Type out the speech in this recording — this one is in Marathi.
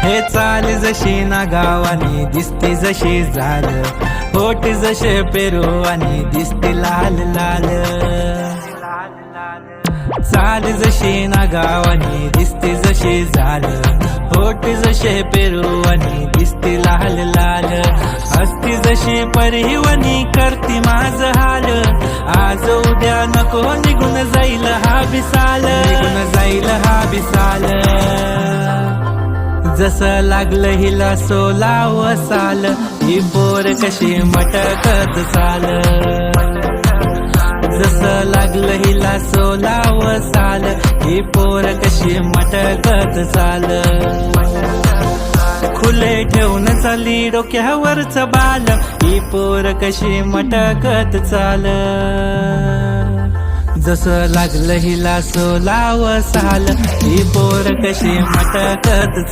हे चाल जशी ना गावानी दिसते जशी झाल, होठ जसे पेरू आणि दिसते लाल लाल। चाल जशी ना गावानी दिसते जशी झाल, होठ जसे पेरू आणि दिसते लाल लाल। हसती जशी परिवनी करती माझ हाल, आज उद्या नको निघून जाईल हा बिसाल, निघून जाईल हा बिसाल। जसं लागलं हिला 16 साल, ही पोर कशी मटकत चाल। जसं लागलं हिला 16 साल, ही पोर कशी मटकत चाल। खुले ठेवून चालली डोक्यावरच बाल, ही पोर कशी मटकत चाल। जसं लागलं हिला 16 साल, ही पोर कशी मटकत